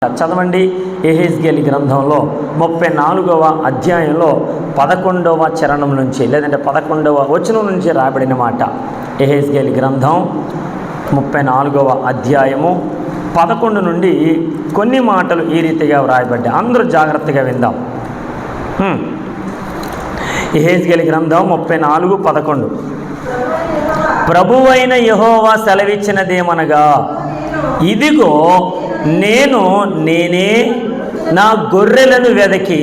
చదవండి. యెహెజ్కేలు గ్రంథంలో 34వ అధ్యాయంలో 11వ చరణం నుంచి లేదంటే 11వ వచనం నుంచి రాబడిన మాట. యెహెజ్కేలు గ్రంథం 34వ అధ్యాయము 11 నుండి కొన్ని మాటలు ఈ రీతిగా వ్రాయబడ్డాయి. అందరూ జాగ్రత్తగా విందాం. యెహెజ్కేలు గ్రంథం 34:11. ప్రభువైన యెహోవా సెలవిచ్చినదేమనగా, ఇదిగో నేనే నా గొర్రెలను వెదకి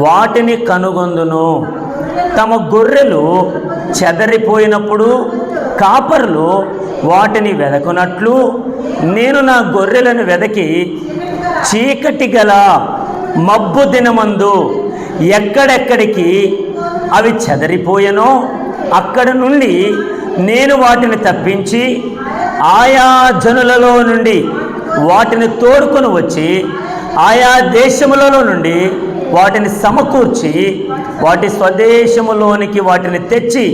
వాటిని కనుగొందును. తమ గొర్రెలు చెదరిపోయినప్పుడు కాపరులు వాటిని వెదకున్నట్లు నేను నా గొర్రెలను వెదకి చీకటి గల మబ్బు దినమందు ఎక్కడెక్కడికి అవి చెదరిపోయెనో అక్కడ నుండి నేను వాటిని తప్పించి ఆయా జనులలో నుండి వాటిని తోడుకొని వచ్చి ఆయా దేశములలో నుండి వాటిని సమకూర్చి వాటి స్వదేశములోనికి వాటిని తెచ్చి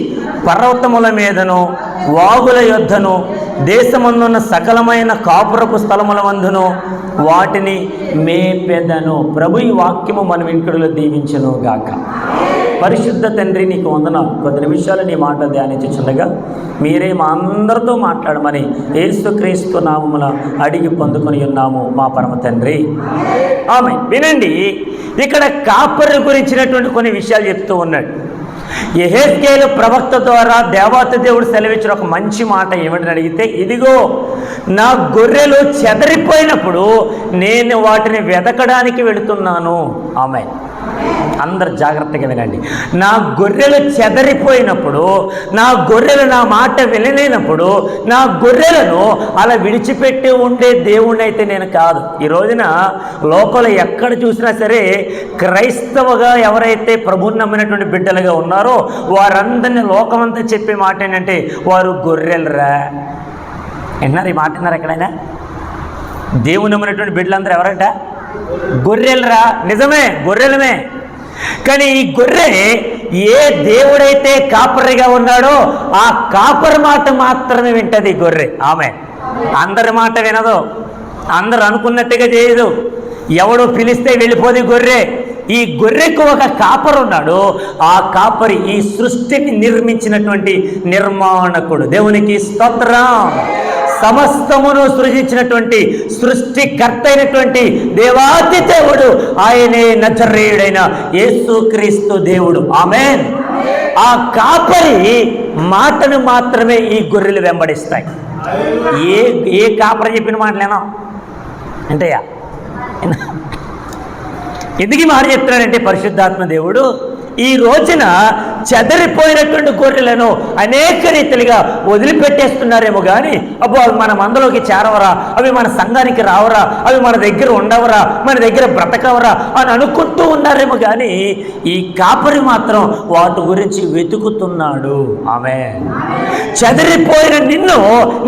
పర్వతముల మీదను వాగుల యొద్దను దేశమందున్న సకలమైన కాపురపు స్థలముల మందును వాటిని మేపెదను. ప్రభు ఈ వాక్యము మన వెనుకడులో దీవించును గాక. పరిశుద్ధ తండ్రి, నీకు వందనాలు. కొద్ది నిమిషాలు నీ మాట ధ్యానించుచుండగా మీరే మా అందరితో మాట్లాడమని యేసుక్రీస్తు నామమున అడిగి పొందుకొని ఉన్నాము మా పరమ తండ్రి. ఆమేన్. వినండి, ఇక్కడ కాపరుల గురించినటువంటి కొన్ని విషయాలు చెప్తూ ఉన్నాడు. యెహెజ్కేలు ప్రవక్త ద్వారా దేవాతి దేవుడు సెలవిచ్చిన ఒక మంచి మాట ఏమిటని అడిగితే, ఇదిగో నా గొర్రెలు చెదరిపోయినప్పుడు నేను వాటిని వెతకడానికి వెళుతున్నాను. ఆమేన్. అందరు జాగ్రత్తగా వినండి. నా గొర్రెలు చెదరిపోయినప్పుడు, నా గొర్రెలు నా మాట వినలేనప్పుడు, నా గొర్రెలను అలా విడిచిపెట్టి ఉండే దేవుణ్ణి అయితే నేను కాదు. ఈ రోజున లోకంలో ఎక్కడ చూసినా సరే క్రైస్తవగా ఎవరైతే ప్రభువుని నమ్మినటువంటి బిడ్డలుగా ఉన్నారో వారందరినీ లోకమంతా చెప్పే మాట ఏంటంటే వారు గొర్రెలరా. విన్నారు ఈ మాట? విన్నారు ఎక్కడైనా? దేవుని నమ్మినటువంటి బిడ్డలందరూ ఎవరట? గొర్రెలరా. నిజమే, గొర్రెలమే. కానీ ఈ గొర్రె ఏ దేవుడైతే కాపరిగా ఉన్నాడో ఆ కాపరి మాట మాత్రమే వింటది గొర్రె. ఆమె అందరి మాట వినదు, అందరు అనుకున్నట్టుగా చేయదు, ఎవడో పిలిస్తే వెళ్ళిపోదు గొర్రె. ఈ గొర్రెకు ఒక కాపరి ఉన్నాడు. ఆ కాపరి ఈ సృష్టిని నిర్మించినటువంటి నిర్మాణకుడు. దేవునికి స్తోత్రం. సమస్తమును సృజించినటువంటి సృష్టికర్త అయినటువంటి దేవాతి దేవుడు ఆయనే నజరేయుడైన యేసుక్రీస్తు దేవుడు. ఆమేన్. ఆ కాపరి మాటను మాత్రమే ఈ గొర్రెలు వెంబడిస్తాయి. ఏ కాపరి చెప్పిన మాటలేనా అంటేయా? ఎందుకు మాట చెప్తున్నాడంటే పరిశుద్ధాత్మ దేవుడు ఈ రోజున చెదరిపోయినటువంటి గొర్రెలను అనేక రీతిలుగా వదిలిపెట్టేస్తున్నారేమో కానీ అబ్బో అవి మన మందలోకి చేరవరా, అవి మన సంఘానికి రావరా, అవి మన దగ్గర ఉండవరా, మన దగ్గర బ్రతకవరా అని అనుకుంటూ ఉన్నారేమో కానీ ఈ కాపరి మాత్రం వాటి గురించి వెతుకుతున్నాడు. ఆమె చెదరిపోయిన నిన్ను,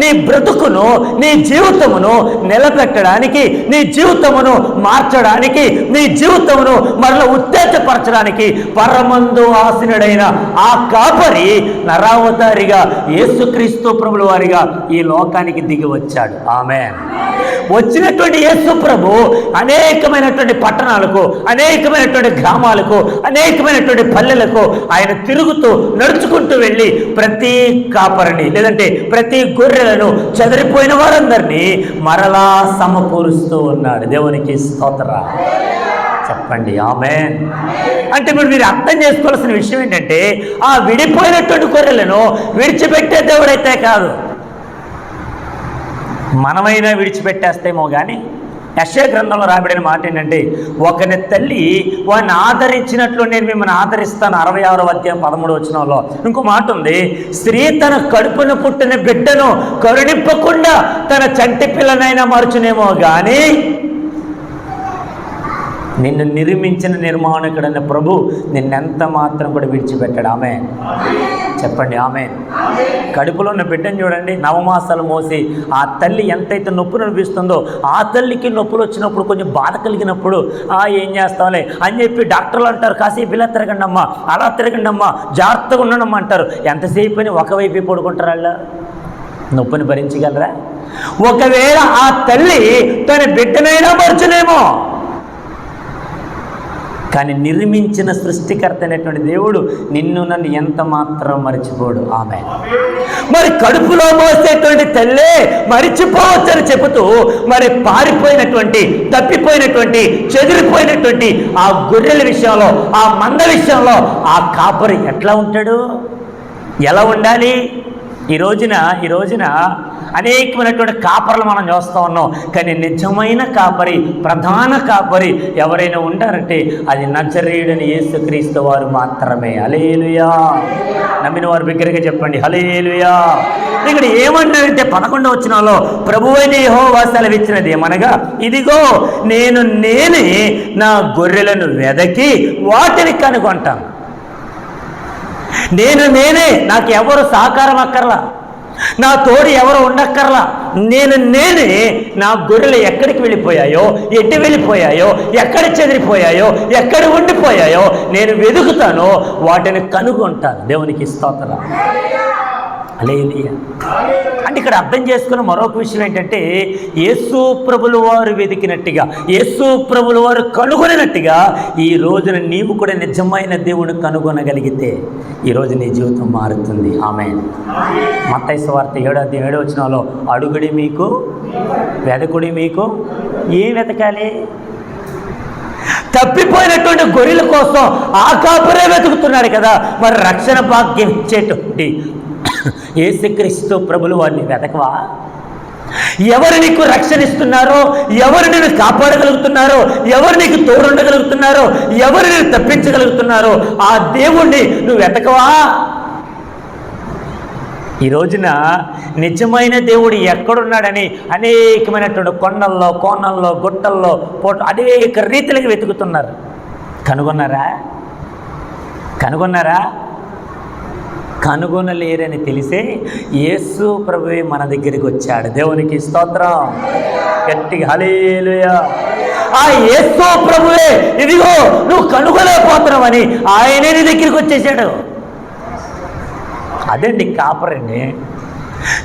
నీ బ్రతుకును, నీ జీవితమును నిలబెట్టడానికి, నీ జీవితమును మార్చడానికి, నీ జీవితమును మరలా ఉత్తేజపరచడానికి పరమందు ఆసీనుడైన ఆ కాపరి నరావతారిగా యేసుక్రీస్తు ప్రభుల వారిగా ఈ లోకానికి దిగి వచ్చాడు. ఆమేన్. వచ్చినటువంటి యేసు ప్రభు అనేకమైనటువంటి పట్టణాలకు, అనేకమైనటువంటి గ్రామాలకు, అనేకమైనటువంటి పల్లెలకు ఆయన తిరుగుతూ నడుచుకుంటూ వెళ్ళి ప్రతి కాపరిని లేదంటే ప్రతి గొర్రెలను చెదరిపోయిన వారందరినీ మరలా సమకూరుస్తూ ఉన్నాడు. దేవునికి స్తోత్రం. చెప్పండి ఆమేన్. అంటే మీరు అర్థం చేసుకోవాల్సిన విషయం ఏంటంటే ఆ విడిపోయినటువంటి గొర్రెలను విడిచిపెట్టే దేవుడైతే కాదు, మనమైనా విడిచిపెట్టేస్తేమో కానీ యెషయా గ్రంథంలో రాబడిన మాట ఏంటంటే, ఒకని తల్లి వాడిని ఆదరించినట్లు నేను మిమ్మల్ని ఆదరిస్తాను. 66వ అధ్యాయం 13వ వచనంలో ఇంకో మాట ఉంది, స్త్రీ తన కడుపున పుట్టిన బిడ్డను కరుణింపకుండా తన చంటి పిల్లనైనా మరుచునేమో కానీ నిన్ను నిర్మించిన నిర్మాణకుడైన ప్రభు నిన్నెంత మాత్రం కూడా విడిచిపెట్టాడు. ఆమె చెప్పండి ఆమేన్. కడుపులో ఉన్న బిడ్డను చూడండి, నవమాసాలు మోసి ఆ తల్లి ఎంతైతే నొప్పులు అనిపిస్తుందో ఆ తల్లికి నొప్పులు వచ్చినప్పుడు కొంచెం బాధ కలిగినప్పుడు ఏం చేస్తాంలే అని చెప్పి డాక్టర్లు అంటారు, కాసేపు ఇలా తిరగండి అమ్మా, అలా తిరగండి అమ్మా, జాగ్రత్తగా ఉండడమ్మా అంటారు. ఎంతసేపు అని ఒకవైపు పడుకుంటారు. నొప్పిని భరించగలరా? ఒకవేళ ఆ తల్లి తన బిడ్డనైనా మరచునేమో, కానీ నిర్మించిన సృష్టికర్త అయినటువంటి దేవుడు నిన్ను నన్ను ఎంత మాత్రం మరిచిపోడు. ఆమె మరి కడుపులో మోసేటువంటి తల్లే మరిచిపోవచ్చని చెబుతూ మరి పారిపోయినటువంటి, తప్పిపోయినటువంటి, చెదిరిపోయినటువంటి ఆ గొర్రెల విషయంలో, ఆ మంద విషయంలో ఆ కాపరి ఎట్లా ఉంటాడు, ఎలా ఉండాలి? ఈ రోజున అనేకమైనటువంటి కాపర్లు మనం చూస్తూ ఉన్నాం. కానీ నిజమైన కాపరి, ప్రధాన కాపరి ఎవరైనా ఉంటారంటే అది నజరేయుడైన యేసుక్రీస్తు వారు మాత్రమే. హల్లెలూయా! నమ్మిన వారు బిగ్గరగా చెప్పండి హల్లెలూయా! ఇక్కడ ఏమన్నారంటే 11వ వచనంలో ప్రభువైన యెహోవా సెలవిచ్చినది ఏమనగా, ఇదిగో నేనే నా గొర్రెలను వెదకి వాటిని కనుగొంటాను. నేనే, నాకు ఎవరు సహకారం అక్కర్లా, నా తోడు ఎవరు ఉండక్కర్లా. నేనే నా గొర్రెలు ఎక్కడికి వెళ్ళిపోయాయో, ఎటు వెళ్ళిపోయాయో, ఎక్కడ చెదిరిపోయాయో, ఎక్కడ ఉండిపోయాయో నేను వెతుకుతానో వాటిని కనుగొంటాను. దేవునికి స్తోత్రం. హల్లెలూయా! అంటే ఇక్కడ అర్థం చేసుకున్న మరొక విషయం ఏంటంటే, యేసు ప్రభుల వారు వెతికినట్టుగా, యేసు ప్రభుల వారు కనుగొనినట్టుగా ఈ రోజున నీవు కూడా నిజమైన దేవుని కనుగొనగలిగితే ఈరోజు నీ జీవితం మారుతుంది. ఆమేన్. మత్తయి సువార్త 7వ వచనంలో అడుగుడి మీకు, వెదకుడి మీకు. ఏం వెతకాలి? తప్పిపోయినటువంటి గొర్రెల కోసం ఆ కాపురే వెతుకుతున్నాడు కదా. మరి రక్షణ భాగ్యం ఇచ్చేటువంటి యేసుక్రీస్తు ప్రభులు వారిని వెతకవా? ఎవరు నీకు రక్షణ ఇస్తున్నారో, ఎవరు నేను కాపాడగలుగుతున్నారో, ఎవరు నీకు తోడుండగలుగుతున్నారో, ఎవరు నేను తప్పించగలుగుతున్నారో ఆ దేవుణ్ణి నువ్వు వెతకవా? ఈ రోజున నిజమైన దేవుడు ఎక్కడున్నాడని అనేకమైనటువంటి కొండల్లో, కోణల్లో, గుట్టల్లో, అనేక రీతిలోకి వెతుకుతున్నారు. కనుగొన్నారా? కనుగొనలేరని తెలిసే యేసు ప్రభువే మన దగ్గరికి వచ్చాడు. దేవునికి స్తోత్రం. గట్టిగా హల్లెలూయా! ఆ యేసు ప్రభువే ఇదిగో నువ్వు కనుగొనలేకపోతున్నావని ఆయనే నీ దగ్గరికి వచ్చేసాడు. అదండి కాపరండి.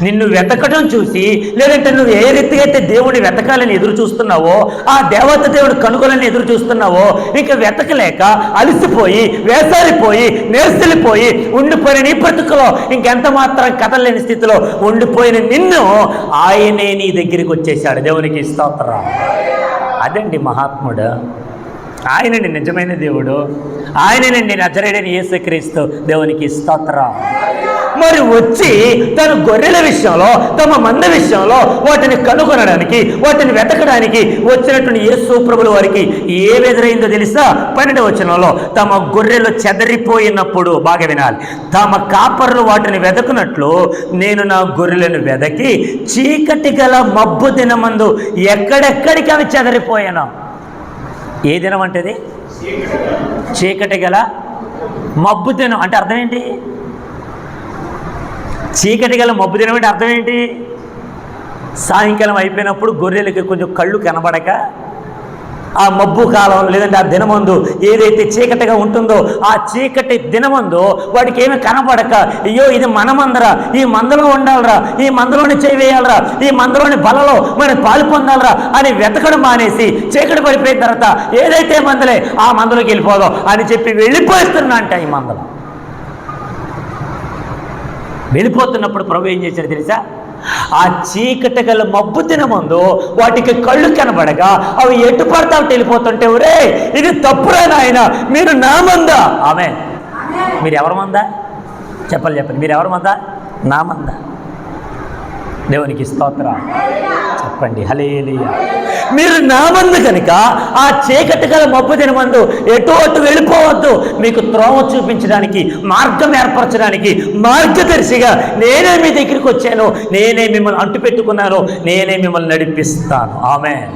నిన్ను వెతకడం చూసి, లేదంటే నువ్వు ఏ రీతిగా అయితే దేవుడిని వెతకాలని ఎదురు చూస్తున్నావో, ఆ దేవత దేవుడు కనుగొలని ఎదురు చూస్తున్నావో, ఇక వెతకలేక అలసిపోయి, వేసారిపోయి, నేర్సిలిపోయి ఉండిపోయిన నీ బ్రతుకులో ఇంకెంత మాత్రం కదలలేని స్థితిలో ఉండిపోయిన నిన్ను ఆయనే నీ దగ్గరికి వచ్చేసాడు. దేవునికి స్తోత్రం. అదండి మహాత్ముడు. ఆయనండి నిజమైన దేవుడు. ఆయనేనండి నజరేయుడైన యేసుక్రీస్తు. దేవునికి స్తోత్రం. మరి వచ్చి తన గొర్రెల విషయంలో, తమ మంద విషయంలో వాటిని కనుగొనడానికి, వాటిని వెతకడానికి వచ్చినటువంటి యేసు ప్రభుల వారికి ఏమి ఎదురైందో తెలుసా? 12వ వచనంలో తమ గొర్రెలు చెదరిపోయినప్పుడు, బాగా వినాలి, తమ కాపర్లు వాటిని వెతకున్నట్లు నేను నా గొర్రెలను వెదకి చీకటి గల మబ్బు దినమందు ఎక్కడెక్కడికి అవి చెదరిపోయాను. ఏ దినం అంటేది? చీకటి గల మబ్బు దినం. అంటే అర్థం ఏంటి? చీకటి గల మబ్బు దినం అంటే అర్థం ఏంటి? సాయంకాలం అయిపోయినప్పుడు గొర్రెలకి కొంచెం కళ్ళు కనబడక ఆ మబ్బు కాలం, లేదంటే ఆ దినమందు ఏదైతే చీకటిగా ఉంటుందో ఆ చీకటి దినమందు వాడికి ఏమి కనబడక, అయ్యో ఇది మన మందరా, ఈ మందలో ఉండాలరా, ఈ మందలోని చేవేయాలరా, ఈ మందలోని బలలో మనం పాలు పొందాలరా అని వెతకడం మానేసి చీకటి పడిపోయిన తర్వాత ఏదైతే మందలే ఆ మందలోకి వెళ్ళిపోదాం అని చెప్పి వెళ్ళిపోతున్నా అంట. ఈ మందలో వెళ్ళిపోతున్నప్పుడు ప్రభు ఏం చేశాడు తెలుసా? ఆ చీకటి గల మబ్బు దినమందు వాటికి కళ్ళు కనబడగా అవి ఎటు పడతా వెళ్ళిపోతుంటే, ఒరే ఇది తప్పురా నాయన, మీరు నా మందా. ఆమె మీరు ఎవరి మందా? చెప్పండి. మీరు ఎవరి మందా? నా మందా. దేవునికి స్తోత్రం. చెప్పండి హల్లెలూయా. మీరు నా మందు కనుక ఆ చీకటి గల మబ్బు దినమందు ఎటు అటు వెళ్ళిపోవద్దు. మీకు త్రోవ చూపించడానికి, మార్గం ఏర్పరచడానికి, మార్గదర్శిగా నేనే మీ దగ్గరికి వచ్చాను, నేనే మిమ్మల్ని అంటు పెట్టుకున్నాను, నేనే మిమ్మల్ని నడిపిస్తాను. ఆమేన్.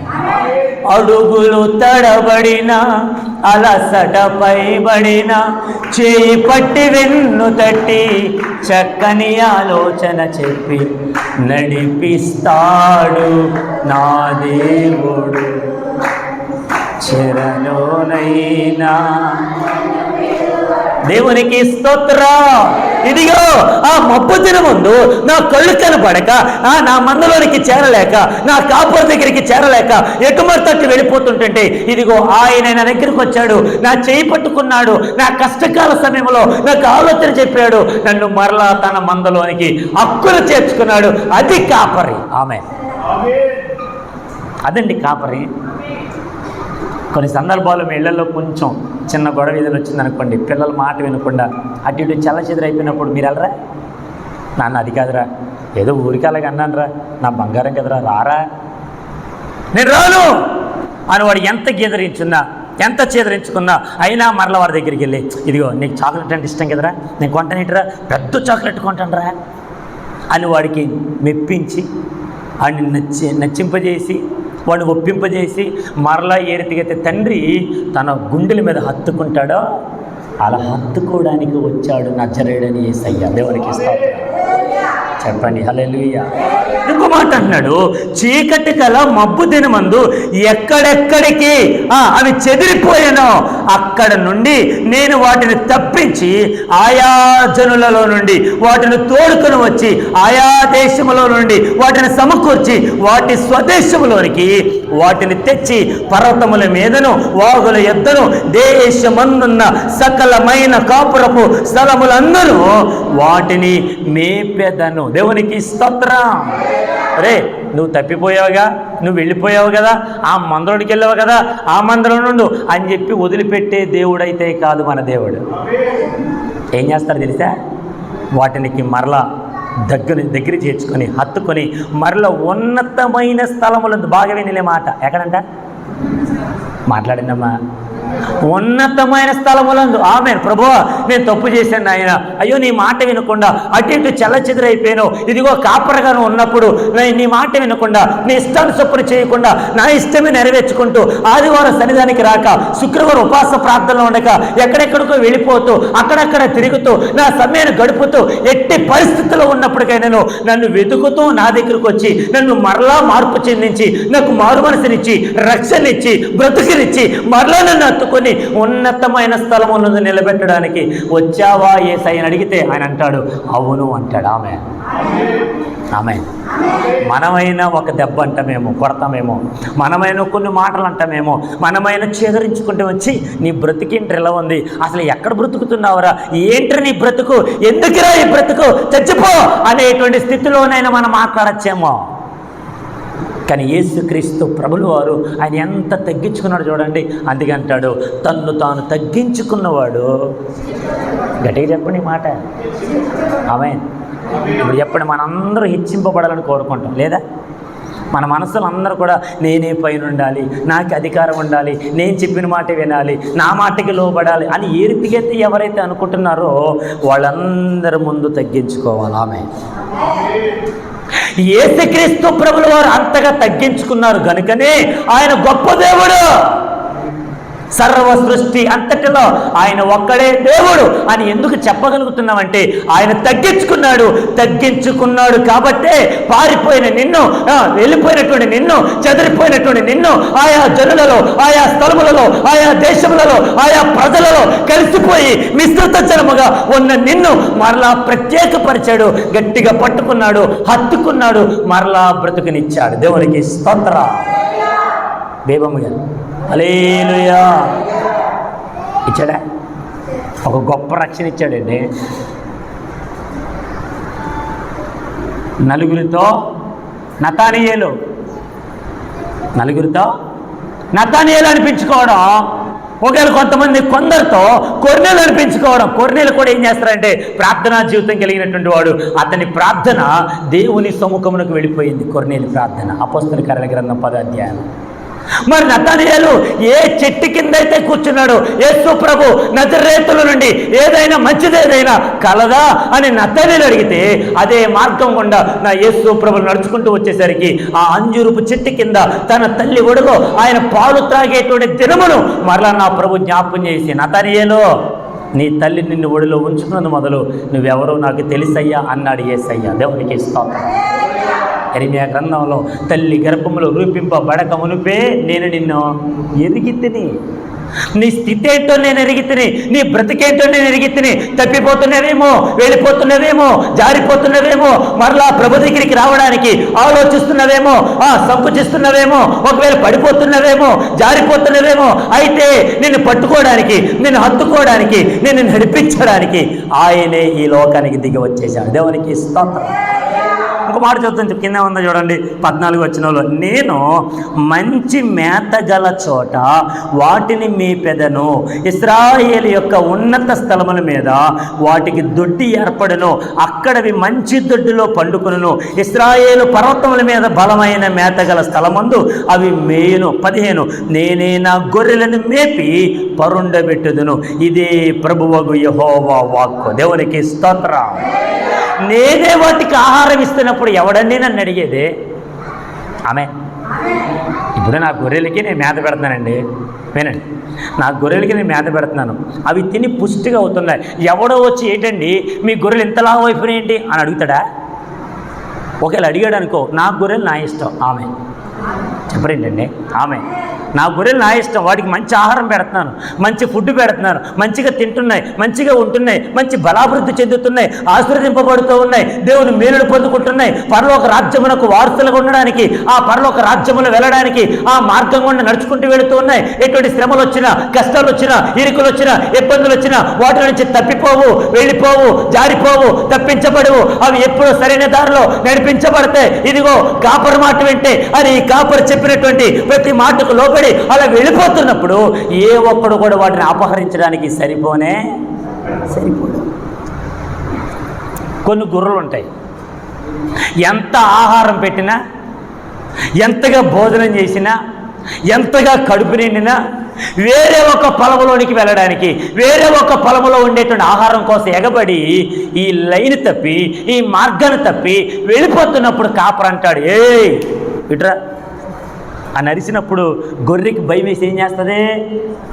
అడుగులు తడబడిన, అలసట పైబడిన, చేయి పట్టి వెన్ను తట్టి చక్కని ఆలోచన చెప్పి నడిపిస్తాడు నా దేవుడు. చెరలోనైనా దేవునికి స్తోత్రం. ఇదిగో ఆ మబ్బు దినమందు నా కళ్ళు కనపడక, నా మందలోనికి చేరలేక, నా కాపుర దగ్గరికి చేరలేక ఎటుమరి తట్టు వెళ్ళిపోతుంటే ఇదిగో ఆయన నా దగ్గరికి వచ్చాడు, నా చేయి పట్టుకున్నాడు, నా కష్టకాల సమయంలో నాకు ఆలోచన చెప్పాడు, నన్ను మరలా తన మందలోనికి హక్కులు చేర్చుకున్నాడు. అది కాపరి. ఆమె అదండి కాపరి. కొన్ని సందర్భాలు మీ ఇళ్లలో కొంచెం చిన్న గొడవ ఏదైనా వచ్చిందనుకోండి, పిల్లల మాట వినకుండా అటు ఇటు చల్లచెదరైపోయినప్పుడు మీరు వెళ్ళరా, నాన్న అది కాదురా, ఏదో ఊరికి అలాగే అన్నాను రా, నా బంగారం కదరా, రారా, నేను రాను అని వాడు ఎంత గీదరించున్నా, ఎంత చేదరించుకున్నా అయినా మరల వారి దగ్గరికి వెళ్ళి, ఇదిగో నీకు చాక్లెట్ అంటే ఇష్టం కదరా, నేను కొంటానేటిరా, పెద్ద చాక్లెట్ కొంటాను రా అని వాడికి మెప్పించి వాడిని నచ్చింపజేసి వాడిని ఒప్పింపజేసి మరలా ఏ రీతికైతే తండ్రి తన గుండెల మీద హత్తుకుంటాడో అలా హత్తుకోవడానికి వచ్చాడు నజరేయుడని యేసయ్య. దేవునికి స్తోత్రం చెప్పండి, హల్లెలూయా. ఇంకో మాట అన్నాడు, చీకటి కల మబ్బు దినమందు ఎక్కడెక్కడికి అవి చెదిరిపోయానో అక్కడ నుండి నేను వాటిని తప్పించి ఆయా జనులలో నుండి వాటిని తోడుకొని వచ్చి ఆయా దేశములో నుండి వాటిని సమకూర్చి వాటి స్వదేశములోనికి వాటిని తెచ్చి పర్వతముల మీదను వాగుల ఎద్దను దేశమందున్న సకలమైన కాపురపు స్థలములందరూ వాటిని మేపెదను. దేవునికి స్తోత్రం. రే నువ్వు తప్పిపోయావుగా, నువ్వు వెళ్ళిపోయావు కదా, ఆ మందలోనికి వెళ్ళావు కదా, ఆ మందలో నుండు అని చెప్పి వదిలిపెట్టే దేవుడైతే కాదు మన దేవుడు. ఏం చేస్తారు తెలుసా, వాటికి మరలా దగ్గర చేర్చుకొని హత్తుకొని మరలా ఉన్నతమైన స్థలములందు, బాగా వినలే మాట, ఎక్కడంట మాట్లాడిందమ్మా, ఉన్నతమైన స్థలములందు. ఆమేన్. ప్రభువా నేను తప్పు చేశాను ఆయన, అయ్యో నీ మాట వినకుండా అటు ఇటు చెల్లచెదరైపోయాను, ఇదిగో కాపరగాను ఉన్నప్పుడు నీ మాట వినకుండా నీ ఇష్టాన్ని చొప్పున చేయకుండా నా ఇష్టమే నెరవేర్చుకుంటూ ఆదివారం సన్నిధానికి రాక శుక్రవారం ఉపవాస ప్రార్థనలో ఉండక ఎక్కడెక్కడికో వెళ్ళిపోతూ అక్కడక్కడ తిరుగుతూ నా సమయాన్ని గడుపుతూ ఎట్టి పరిస్థితుల్లో ఉన్నప్పటికైనా నన్ను వెతుకుతూ నా దగ్గరకు వచ్చి నన్ను మరలా మార్పు చెందించి నాకు మారు మనసునిచ్చి రక్షణనిచ్చి బ్రతుకునిచ్చి మరలా నన్ను హత్తుకొని ఉన్నతమైన స్థలములను నిలబెట్టడానికి వచ్చావా యేసయ్యని అడిగితే ఆయన అంటాడు అవును అంటాడు. ఆమె మనమైనా ఒక దెబ్బ అంటామేమో, కొడతామేమో, మనమైనా కొన్ని మాటలు అంటామేమో, మనమైనా చేదరించుకుంటే వచ్చి నీ బ్రతికేంటి ఇలా ఉంది, అసలు ఎక్కడ బ్రతుకుతున్నావురా, ఏంటి నీ బ్రతుకు, ఎందుకురా ఈ బ్రతుకు, చచ్చిపో అనేటువంటి స్థితిలోనైనా మనం మాట్లాడచ్చేమో. కానీ యేసుక్రీస్తు ప్రభులు వారు ఆయన ఎంత తగ్గించుకున్నాడు చూడండి. అందుకే అంటాడు తన్ను తాను తగ్గించుకున్నవాడు. గట్టిగా చెప్పండి మాట. ఆమేన్. ఇప్పుడు చెప్పండి, మనందరూ హెచ్చింపబడాలని కోరుకుంటాం లేదా? మన మనసులో అందరూ కూడా నేనే పైన ఉండాలి, నాకు అధికారం ఉండాలి, నేను చెప్పిన మాట వినాలి, నా మాటకి లోబడాలి అని ఏ రీతికైతే ఎవరైతే అనుకుంటున్నారో వాళ్ళందరి ముందు తగ్గించుకోవాలి. ఆమె యేసుక్రీస్తు ప్రభుల వారు అంతగా తగ్గించుకున్నారు కనుకనే ఆయన గొప్ప దేవుడు. సర్వ సృష్టి అంతటిలో ఆయన ఒక్కడే దేవుడు అని ఎందుకు చెప్పగలుగుతున్నామంటే ఆయన తగ్గించుకున్నాడు కాబట్టే పారిపోయిన నిన్ను, వెళ్ళిపోయినటువంటి నిన్ను, చెదిరిపోయినటువంటి నిన్ను ఆయా జనులలో, ఆయా స్థలములలో, ఆయా దేశములలో, ఆయా ప్రజలలో కలిసిపోయి మిశ్రిత జనముగా ఉన్న నిన్ను మరలా ప్రత్యేకపరిచాడు, గట్టిగా పట్టుకున్నాడు, హత్తుకున్నాడు, మరలా బ్రతుకునిచ్చాడు. దేవునికి స్తోత్రం. బేబమ్మగా హల్లెలూయా ఇచ్చాడా? ఒక గొప్ప రక్షణ ఇచ్చాడండి. నలుగురితో నతానియేలు అనిపించుకోవడం, ఒకవేళ కొందరితో కొర్నేలు అనిపించుకోవడం. కొర్నేలు కూడా ఏం చేస్తారంటే ప్రార్థనా జీవితం కలిగినటువంటి వాడు. అతని ప్రార్థన దేవుని సముఖమునకు వెళ్ళిపోయింది. కొర్నేలు ప్రార్థన అపోస్తలుల కార్యాల గ్రంథం 10వ అధ్యాయం. మరి నతానియేలు ఏ చెట్టు కింద అయితే కూర్చున్నాడు, యేసు ప్రభు నజరేతుల నుండి ఏదైనా మంచిదేదైనా కలదా అని నతానియేలు అడిగితే అదే మార్గం గుండా నా యేసు ప్రభు నడుచుకుంటూ వచ్చేసరికి ఆ అంజూరపు చెట్టు కింద తన తల్లి ఒడిలో ఆయన పాలు త్రాగేటువంటి దినమును మరలా నా ప్రభు జ్ఞాపకం చేసి, నతానియేలు నీ తల్లి నిన్ను ఒడిలో ఉంచుకున్నది మొదలు నువ్వెవరో నాకు తెలుసయ్యా అన్నాడు యేసయ్య. దేవునికి స్తోత్రం. యెరెమీయా గ్రంథంలో తల్లి గర్భములో రూపింపబడక మునుపే నేను నిన్ను ఎరిగి తిని నీ స్థితి ఏంటో నేను ఎరిగితిని, నీ బ్రతికేంటో నేను ఎరిగితిని. తప్పిపోతున్నవేమో, వెళ్ళిపోతున్నవేమో, జారిపోతున్నవేమో, మరలా ప్రభు దగ్గరికి రావడానికి ఆలోచిస్తున్నవేమో, సంకుచిస్తున్నవేమో, ఒకవేళ పడిపోతున్నవేమో, జారిపోతున్నవేమో. అయితే నిన్ను పట్టుకోవడానికి, నిన్ను హత్తుకోవడానికి, నిన్ను నడిపించడానికి ఆయనే ఈ లోకానికి దిగి వచ్చేసాడు. దేవునికి స్తోత్రం. ఇంకో మాట చెప్తాను, కింద ఉందో చూడండి 14 వచనంలో, నేను మంచి మేత గల చోట వాటిని మేపెదను, ఇశ్రాయేలు యొక్క ఉన్నత స్థలముల మీద వాటికి దొడ్డి ఏర్పడను, అక్కడవి మంచి దొడ్డిలో పండుకొనును. ఇశ్రాయేలు పర్వతముల మీద బలమైన మేత గల స్థలమందు అవి మేయును. 15, నేనే నా గొర్రెలను మేపి పరుండబెట్టుదును. ఇదే ప్రభువగు యెహోవా వాక్కు. దేవునికి స్తోత్రం. నేనే వాటికి ఆహారం ఇస్తున్నప్పుడు ఎవడన్నీ నన్ను అడిగేది? ఆమె ఇప్పుడు నా గొర్రెలకి నేను మేత పెడుతున్నానండి, వినండి, నా గొర్రెలకి నేను మేత పెడుతున్నాను, అవి తిని పుష్టిగా అవుతున్నాయి. ఎవడో వచ్చి ఏంటండి మీ గొర్రెలు ఇంతలా అయిపోయినాయేంటి అని అడుగుతాడా? ఒకవేళ అడిగాడు అనుకో, నా గొర్రెలు నా ఇష్టం. ఆమె చెప్పరేంటండి? ఆమె నా గొర్రెలు నా ఇష్టం, వాటికి మంచి ఆహారం పెడుతున్నాను, మంచి ఫుడ్ పెడుతున్నాను, మంచిగా తింటున్నాయి, మంచిగా ఉంటున్నాయి, మంచి బలాభివృద్ధి చెందుతున్నాయి, ఆశీర్వదింపబడుతూ ఉన్నాయి, దేవుని మేలులు పొందుకుంటున్నాయి. పరలోక రాజ్యమునకు వారసులుగా ఉండడానికి, ఆ పరలోక రాజ్యములు వెళ్ళడానికి ఆ మార్గం గుండా నడుచుకుంటూ వెళుతూ ఉన్నాయి. ఎటువంటి శ్రమలు వచ్చినా, కష్టాలు వచ్చినా, ఇరుకులు వచ్చినా, ఇబ్బందులు వచ్చినా వాటి నుంచి తప్పిపోవు, వెళ్ళిపోవు, జారిపోవు, తప్పించబడవు. అవి ఎప్పుడూ సరైన దారిలో నడిపించబడతాయి. ఇదిగో కాపరి మాట వింటే అని ఈ కాపరి చెప్పినటువంటి ప్రతి మాటకు లోబడి అలా వెళ్ళిపోతున్నప్పుడు ఏ ఒక్కడు కూడా వాటిని అపహరించడానికి సరిపోదు. కొన్ని గొర్రెలు ఉంటాయి, ఎంత ఆహారం పెట్టినా, ఎంతగా భోజనం చేసినా, ఎంతగా కడుపు నిండినా వేరే ఒక పొలంలోనికి వెళ్ళడానికి, వేరే ఒక పొలంలో ఉండేటువంటి ఆహారం కోసం ఎగబడి ఈ లైన్ తప్పి, ఈ మార్గాన్ని తప్పి వెళ్ళిపోతున్నప్పుడు కాపరి అంటాడు, ఏయ్ ఇట్రా అని అరిసినప్పుడు గొర్రెకి భయం వేసి ఏం చేస్తుంది?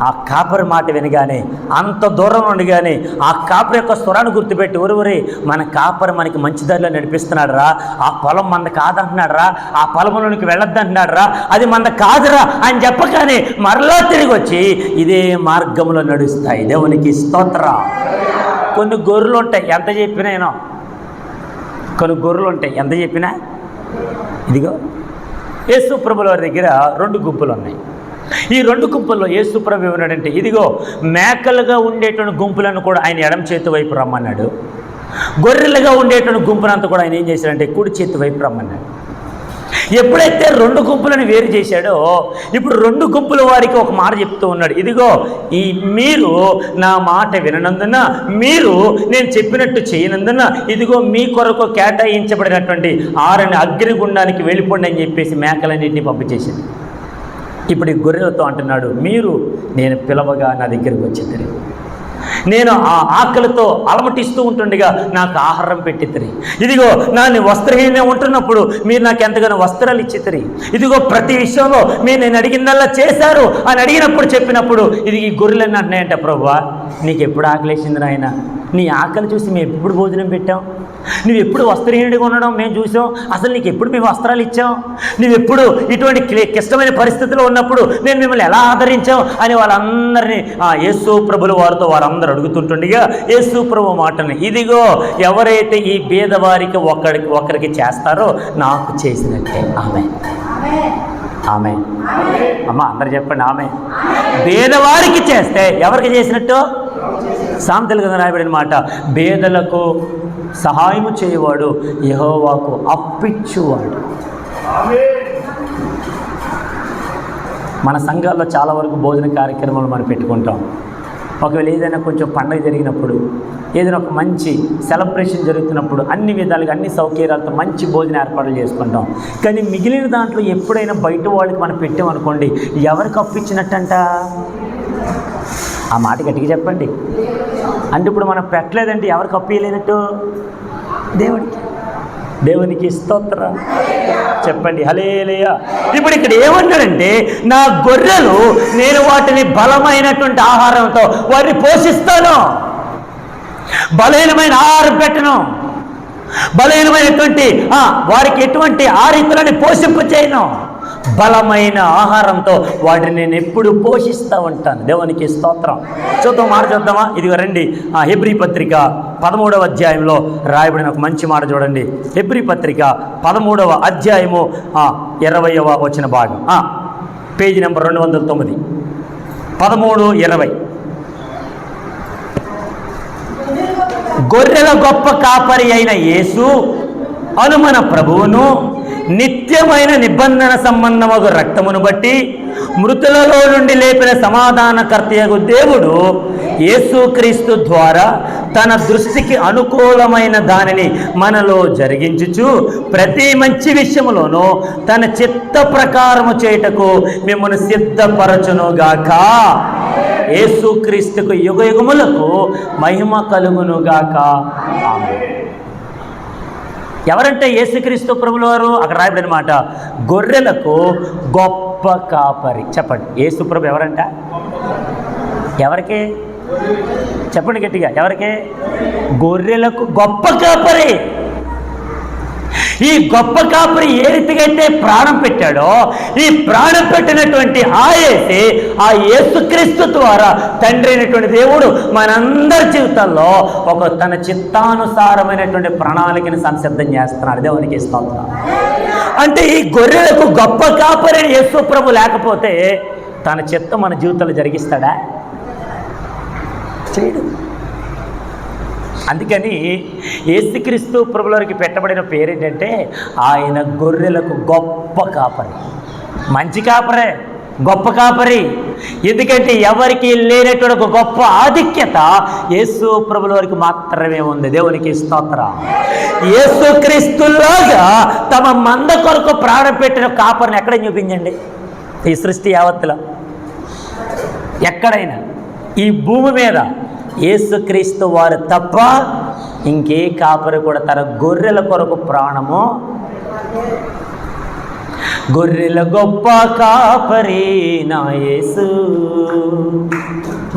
ఆ కాపరి మాట వినగానే, అంత దూరం ఉండగానే ఆ కాపరి యొక్క స్వరాన్ని గుర్తుపెట్టి, ఒరే మన కాపరి మనకి మంచి దారిలో నడిపిస్తున్నాడు రా, ఆ పొలం మనది కాదంటున్నాడు రా, ఆ పొలంలోనికి వెళ్ళొద్దు అంటున్నాడు రా, అది మనది కాదురా అని చెప్పగానే మరలా తిరిగి వచ్చి ఇదే మార్గంలో నడుస్తాయి. దేవునికి స్తోత్రం. కొన్ని గొర్రెలు ఉంటాయి, ఎంత చెప్పినా కొన్ని గొర్రెలు ఉంటాయి, ఎంత చెప్పినా. ఇదిగో యేసు ప్రభుల వారి దగ్గర 2 గుంపులు ఉన్నాయి. ఈ 2 గుంపుల్లో యేసు ప్రభు ఏమన్నాడంటే, ఇదిగో మేకలుగా ఉండేటువంటి గుంపులను కూడా ఆయన ఎడమ చేతి వైపు రమ్మన్నాడు, గొర్రెలుగా ఉండేటువంటి గుంపునంతా కూడా ఆయన ఏం చేశాడంటే కుడి చేతి వైపు రమ్మన్నాడు. ఎప్పుడైతే 2 గుంపులను వేరు చేశాడో, ఇప్పుడు 2 గుంపుల వారికి ఒక మాట చెప్తూ ఉన్నాడు, ఇదిగో మీరు నా మాట విననందున, మీరు నేను చెప్పినట్టు చేయనందున, ఇదిగో మీ కొరకు కేటాయించబడినటువంటి 6 అగ్నిగుండానికి వెళ్ళిపోండి అని చెప్పేసి మేకలన్నింటినీ పంపించేసింది. ఇప్పుడు ఈ గొర్రెలతో అంటున్నాడు, మీరు నేను పిలవగా నా దగ్గరికి వచ్చేద్దరు, నేను ఆ ఆకలితో అలమటిస్తూ ఉంటుండగా నాకు ఆహారం పెట్టిద్దరి, ఇదిగో నాని వస్త్రహీనంగా ఉంటున్నప్పుడు మీరు నాకు ఎంతగానో వస్త్రాలు ఇచ్చిద్దరి, ఇదిగో ప్రతి విషయంలో మీరు నేను అడిగిందల్లా చేశారు అని అడిగినప్పుడు చెప్పినప్పుడు ఇది ఈ గొర్రెలన్నీ అంటున్నాయంట, ప్రభువా నీకు ఎప్పుడు ఆకలేసింది నాయన, నీ ఆకలి చూసి మేము ఎప్పుడు భోజనం పెట్టాం, నువ్వు ఎప్పుడు వస్త్రహీనుడిగా ఉండడం మేము చూసాం, అసలు నీకు ఎప్పుడు మేము వస్త్రాలు ఇచ్చాం, నువ్వెప్పుడు ఇటువంటి క్లిష్టమైన పరిస్థితిలో ఉన్నప్పుడు నేను మిమ్మల్ని ఎలా ఆదరించాం అని వాళ్ళందరినీ యేసు ప్రభుల వారితో వారందరూ అడుగుతుంటుండగా యేసు ప్రభు మాటని, ఇదిగో ఎవరైతే ఈ పేదవారికి ఒకరికి చేస్తారో నాకు చేసినట్టే. ఆమె ఆమె అమ్మ అందరు చెప్పండి, ఆమె పేదవారికి చేస్తే ఎవరికి చేసినట్టు? సామెతలు కదా రాయబడిన మాట, పేదలకు సహాయము చేయవాడు యెహోవాకు అప్పిచ్చువాడు. మన సంఘాల్లో చాలా వరకు భోజన కార్యక్రమాలు మనం పెట్టుకుంటాం. ఒకవేళ ఏదైనా కొంచెం పండుగ జరిగినప్పుడు, ఏదైనా ఒక మంచి సెలబ్రేషన్ జరుగుతున్నప్పుడు అన్ని విధాలుగా అన్ని సౌకర్యాలతో మంచి భోజన ఏర్పాట్లు చేసుకుంటాం. కానీ మిగిలిన దాంట్లో ఎప్పుడైనా బయట వాళ్ళకి మనం పెట్టామనుకోండి, ఎవరికి అప్పిచ్చినట్టంట? ఆ మాట గట్టిగా చెప్పండి. అంటే ఇప్పుడు మనం పెట్టలేదంటే ఎవరికి అప్పియలేనట్టు? దేవుడికి. దేవునికి స్తోత్రం చెప్పండి, హల్లెలూయా. ఇప్పుడు ఇక్కడ ఏమన్నాడంటే, నా గొర్రెలు నేను వాటిని బలమైనటువంటి ఆహారంతో వారిని పోషిస్తాను, బలహీనమైన ఆహారం పెట్టను, బలహీనమైనటువంటి వారికి ఎటువంటి ఆరీతులని పోషింప చేయను, బలమైన ఆహారంతో వాటిని నేను ఎప్పుడు పోషిస్తూ ఉంటాను. దేవునికి స్తోత్రం. చూద్దాం, మాట చూద్దామా? ఇదిగో రండి, హెబ్రీ పత్రిక 13వ అధ్యాయంలో రాయబడిన ఒక మంచి మాట చూడండి. హెబ్రీ పత్రిక 13వ అధ్యాయము 20వ వచన భాగం, పేజీ నెంబర్ 209, 13:20. గొర్రెల గొప్ప కాపరి అయిన యేసు అను మన ప్రభువును నిత్యమైన నిబంధన సంబంధమగు రక్తమును బట్టి మృతులలో నుండి లేపిన సమాధానకర్తయగు దేవుడు యేసుక్రీస్తు ద్వారా తన దృష్టికి అనుకూలమైన దానిని మనలో జరిగించుచు ప్రతి మంచి విషయములోనూ తన చిత్త ప్రకారము చేయుటకు మిమ్మల్ని సిద్ధపరచునుగాక. యేసుక్రీస్తుకు యుగయుగములకు మహిమ కలుగునుగాక. ఆమేన్. ఎవరంటే యేసుక్రీస్తు ప్రభుల వారు? అక్కడ రాయబడిన మాట, గొర్రెలకు గొప్ప కాపరి. చెప్పండి, యేసు ప్రభు ఎవరంట? ఎవరికి? చెప్పండి గట్టిగా, ఎవరికి? గొర్రెలకు గొప్ప కాపరి. ఈ గొప్ప కాపరి ఏ రీతిగా అయితే ప్రాణం పెట్టాడో, ఈ ప్రాణం పెట్టినటువంటి ఆ యేసుక్రీస్తు ద్వారా తండ్రి అయినటువంటి దేవుడు మనందరి జీవితాల్లో ఒక తన చిత్తానుసారమైనటువంటి ప్రణాళికని సంసిద్ధం చేస్తున్నాడు. దేవునికి స్తోత్రం. అంటే ఈ గొర్రెలకు గొప్ప కాపరి యేసు ప్రభు లేకపోతే తన చిత్తం మన జీవితంలో జరిగిస్తాడా? చేయడు. అందుకని యేసుక్రీస్తు ప్రభువులకి పెట్టబడిన పేరేంటంటే ఆయన గొర్రెలకు గొప్ప కాపరి. మంచి కాపరే, గొప్ప కాపరి. ఎందుకంటే ఎవరికి లేనటువంటి ఒక గొప్ప ఆధిక్యత యేసు ప్రభుల వారికి మాత్రమే ఉంది. దేవునికి స్తోత్రం. యేసుక్రీస్తులాగా తమ మంద కొరకు ప్రాణం పెట్టిన కాపరిని ఎక్కడ చూపించండి ఈ సృష్టి యావత్తులో? ఎక్కడైనా ఈ భూమి మీద యేసుక్రీస్తు వారు తప్ప ఇంకే కాపరి కూడా తన గొర్రెల కొరకు ప్రాణము. గొర్రెల గొప్ప కాపరి నా యేసు,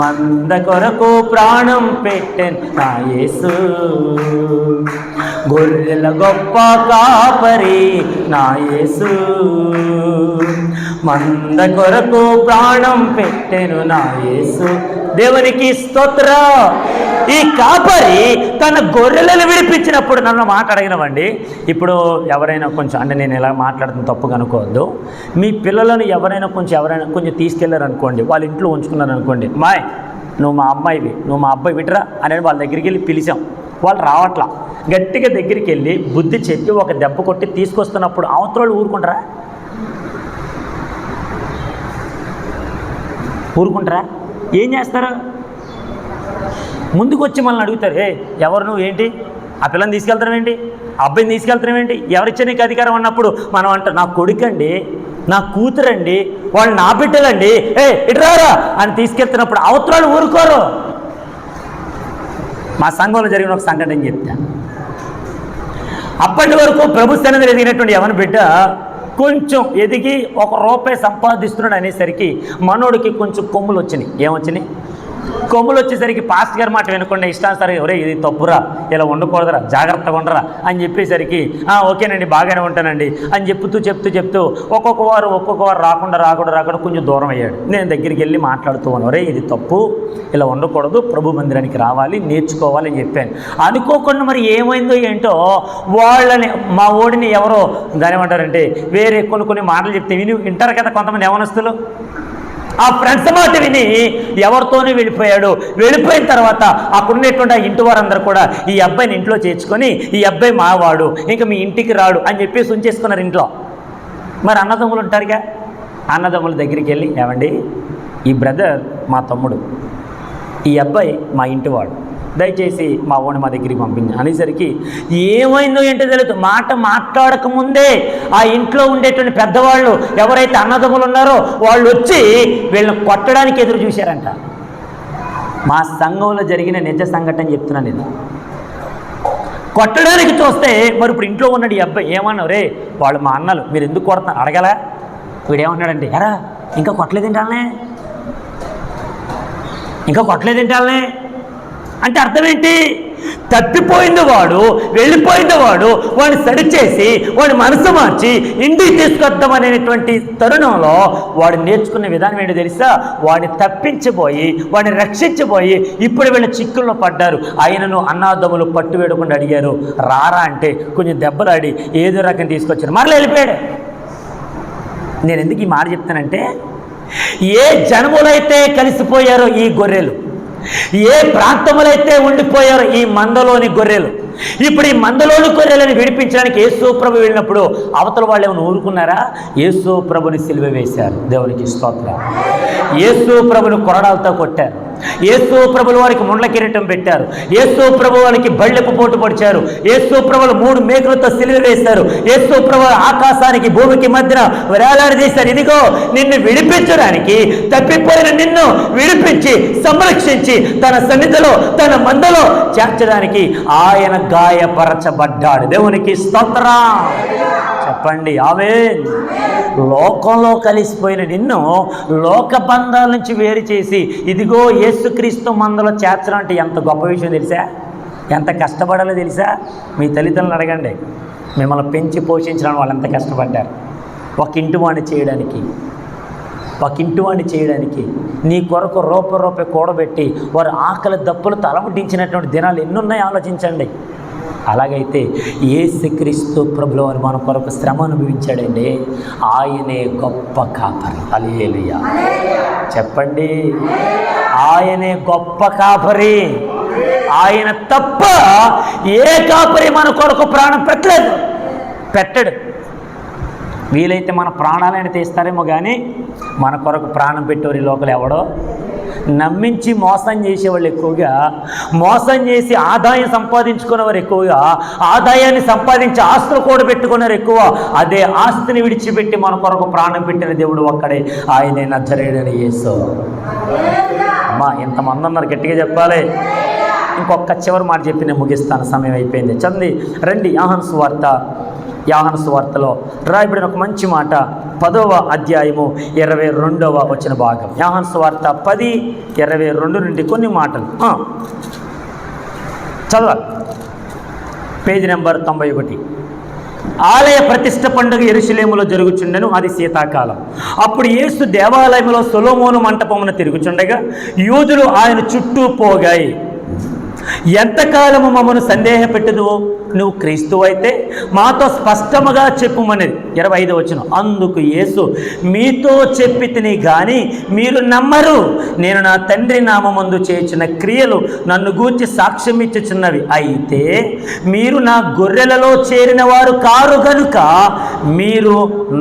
మంద కొరకు ప్రాణం పెట్టెన్ నా యేసు. గొర్రెల గొప్ప కాపరి నా యేసు, మంద కొరకు ప్రాణం పెట్టెను నా యేసు. దేవునికి స్తోత్రం. ఈ కాపరి తన గొర్రెలను విడిపించినప్పుడు నన్ను మాట అడిగినవండి. ఇప్పుడు ఎవరైనా కొంచెం, అంటే నేను ఎలా మాట్లాడుతున్న తప్పుగా అనుకోవద్దు, మీ పిల్లలను ఎవరైనా కొంచెం తీసుకెళ్లారు అనుకోండి, వాళ్ళ ఇంట్లో ఉంచుకున్నారు అనుకోండి, మాయ్ నువ్వు మా అమ్మాయివి, నువ్వు మా అబ్బాయి విటరా అనేది వాళ్ళ దగ్గరికి వెళ్ళి పిలిచాం, వాళ్ళు రావట్లా. గట్టిగా దగ్గరికి వెళ్ళి బుద్ధి చెప్పి ఒక దెబ్బ కొట్టి తీసుకొస్తున్నప్పుడు అవతల ఊరుకుంటారా? ఊరుకుంటారా? ఏం చేస్తారు? ముందుకు వచ్చి మనల్ని అడుగుతారు, ఎవరు నువ్వు, ఏంటి ఆ పిల్లని తీసుకెళ్తాం ఏంటి, ఆ అబ్బాయిని తీసుకెళ్తాం ఏంటి, ఎవరిచ్చా నీకు అధికారం అన్నప్పుడు మనం అంటాం, నా కొడుకండి, నా కూతురండి, వాళ్ళు నా బిడ్డలండి, ఇటురారా అని తీసుకెళ్తున్నప్పుడు అవతరాలు ఊరుకోరు. మా సంఘంలో జరిగిన ఒక సంఘటన చెప్తాను. అప్పటి వరకు ప్రభు సన్నిధిలో ఎదిగినటువంటి యవన బిడ్డ కొంచెం ఎదిగి ₹1 సంపాదిస్తున్నాడు అనేసరికి మనోడికి కొంచెం కొమ్ములు వచ్చినాయి. ఏమొచ్చినాయి? కొమ్ములు వచ్చేసరికి పాస్ట్ గారి మాట వినకుండా ఇష్టానుసారి, ఎవరే ఇది తప్పురా, ఇలా ఉండకూడదురా, జాగ్రత్తగా ఉండరా అని చెప్పేసరికి ఓకేనండి బాగానే ఉంటానండి అని చెప్తూ ఒక్కొక్క వారు రాకుండా కొంచెం దూరం అయ్యాడు. నేను దగ్గరికి వెళ్ళి మాట్లాడుతూ ఉన్నాను, ఒరే ఇది తప్పు, ఇలా ఉండకూడదు, ప్రభు మందిరానికి రావాలి, నేర్చుకోవాలి అని చెప్పాను. అనుకోకుండా మరి ఏమైందో ఏంటో వాళ్ళని, మా ఓడిని ఎవరో దాని ఏమంటారంటే వేరే కొన్ని మాటలు చెప్తే వింటారు కదా కొంతమంది యవనస్తులు. ఆ ఫ్రెండ్స్ మాట విని ఎవరితోనే వెళ్ళిపోయాడు. వెళ్ళిపోయిన తర్వాత అక్కడున్నటువంటి ఆ ఇంటి వారందరూ కూడా ఈ అబ్బాయిని ఇంట్లో చేర్చుకొని, ఈ అబ్బాయి మావాడు, ఇంకా మీ ఇంటికి రాడు అని చెప్పేసి ఉంచేసుకున్నారు ఇంట్లో. మరి అన్నదమ్ములు ఉంటారుగా, అన్నదమ్ముల దగ్గరికి వెళ్ళి, ఏమండి ఈ బ్రదర్ మా తమ్ముడు, ఈ అబ్బాయి మా ఇంటివాడు, దయచేసి మా ఓని మా దగ్గరికి పంపింది అనేసరికి ఏమైందో ఏంటో తెలియదు. మాట మాట్లాడకముందే ఆ ఇంట్లో ఉండేటువంటి పెద్దవాళ్ళు ఎవరైతే అన్నదమ్ములు ఉన్నారో వాళ్ళు వచ్చి వీళ్ళని కొట్టడానికి ఎదురు చూశారంట. మా సంఘంలో జరిగిన నిజ సంఘటన చెప్తున్నాను నేను. కొట్టడానికి చూస్తే మరి ఇప్పుడు ఇంట్లో ఉన్నాడు ఈ అబ్బాయి. ఏమన్నావు, రే వాళ్ళు మా అన్నలు, మీరు ఎందుకు కొడతారు అడగలా? వీడేమన్నాడంటే, ఎరా ఇంకా కొట్టలేదేంటాలనే, ఇంకా కొట్టలేదేంటాలనే అంటే అర్థం ఏంటి? తప్పిపోయింది వాడు, వెళ్ళిపోయింది వాడు, వాడిని సరిచేసి వాడి మనసు మార్చి ఇంటికి తీసుకొద్దామనేటువంటి తరుణంలో వాడు నేర్చుకున్న విధానం ఏంటో తెలుసా? వాడిని తప్పించబోయి వాడిని రక్షించబోయి ఇప్పుడు వీళ్ళ చిక్కుల్లో పడ్డారు. ఆయనను అన్నాదమ్ములు పట్టు వేయకుండా అడిగారు, రారా అంటే కొంచెం దెబ్బలాడి ఏదో రకం తీసుకొచ్చారు, మరలా వెళ్ళిపోయాడు. నేను ఎందుకు ఈ మాట చెప్తానంటే, ఏ జనములైతే కలిసిపోయారో ఈ గొర్రెలు, ఏ ప్రాంతములైతే ఉండిపోయారో ఈ మందలోని గొర్రెలు, ఇప్పుడు ఈ మందలోని గొర్రెలను విడిపించడానికి యేసు ప్రభు వెళ్ళినప్పుడు అవతల వాళ్ళు ఏమైనా ఊరుకున్నారా? యేసు ప్రభుని సిలువ వేశారు. దేవునికి స్తోత్రం. యేసు ప్రభుని కొరడాలతో కొట్టారు. యేసు ప్రభుల వారికి ముండ్ల కిరీటం పెట్టారు. యేసు ప్రభు వారికి బళ్ళెపు పోటు పొడిచారు. యేసు ప్రభులు 3 మేకులతో సిలువ వేశారు. యేసు ప్రభు ఆకాశానికి భూమికి మధ్యన వేలాడదీశారు. ఇదిగో నిన్ను విడిపించడానికి, తప్పిపోయిన నిన్ను విడిపించి సంరక్షించి తన సన్నిధిలో తన మందలో చేర్చడానికి ఆయన గాయపరచబడ్డాడు. దేవునికి స్తోత్రం చెప్పండి. ఆమేన్. లోకంలో కలిసిపోయిన నిన్ను లోక బంధాల నుంచి వేరు చేసి ఇదిగో యేసుక్రీస్తు మందలో చేర్చడం అంటే ఎంత గొప్ప విషయం తెలుసా? ఎంత కష్టపడాలో తెలుసా? మీ తల్లిదండ్రులను అడగండి. మిమ్మల్ని పెంచి పోషించడం వాళ్ళు ఎంత కష్టపడ్డారు. ఒక ఇంటి వాడిని చేయడానికి నీ కొరకు రూపాయి కూడబెట్టి వారు ఆకలి దప్పులతో అలమటించినటువంటి దినాలు ఎన్నున్నాయి ఆలోచించండి. అలాగైతే యేసుక్రీస్తు ప్రభువు వారు మన కొరకు శ్రమ అనుభవించాడండి. ఆయనే గొప్ప కాపరి. హల్లెలూయా చెప్పండి. ఆయనే గొప్ప కాపరి. ఆయన తప్ప ఏ కాపరి మన కొరకు ప్రాణం పెట్టడు. వీలైతే మన ప్రాణాలైనా తీస్తారేమో కానీ మన కొరకు ప్రాణం పెట్టేవారు ఈ లోకలు ఎవడో. నమ్మించి మోసం చేసేవాళ్ళు ఎక్కువగా, మోసం చేసి ఆదాయం సంపాదించుకునేవారు ఎక్కువగా, ఆదాయాన్ని సంపాదించి ఆస్తులు కూడా పెట్టుకున్నారు ఎక్కువ. అదే ఆస్తిని విడిచిపెట్టి మన కొరకు ప్రాణం పెట్టిన దేవుడు ఒక్కడే, ఆయనే నజరేయుడైన యేసు. అమ్మా ఎంతమంది ఉన్నారు, గట్టిగా చెప్పాలి. ఇంకొక చివరి మాట చెప్పి నేను ముగిస్తాను, సమయం అయిపోయింది. చంది రండి. యోహాను సువార్తలో రాయబడిన ఒక మంచి మాట, 10వ అధ్యాయము 22వ వచన భాగం. యోహాను సువార్త 10:22 నుండి కొన్ని మాటలు చదవాలి. Page number 91. ఆలయ ప్రతిష్ఠ పండుగ యెరూషలేములో జరుగుచుండెను. అది శీతాకాలం. అప్పుడు యేసు దేవాలయంలో సొలొమోను మంటపమున తిరుగుచుండగా యూదులు ఆయన చుట్టూ పోగాయి. ఎంతకాలము మమ్మను సందేహపెట్టదు, నువ్వు క్రీస్తువు అయితే మాతో స్పష్టముగా చెప్పుమనేది. 25వ వచనం. అందుకు యేసు, మీతో చెప్పి తిని గాని మీరు నమ్మరు. నేను నా తండ్రి నామమందు చేయుచున్న క్రియలు నన్ను గూర్చి సాక్ష్యం ఇచ్చుచున్నవి. అయితే మీరు నా గొర్రెలలో చేరిన వారు కారు గనుక మీరు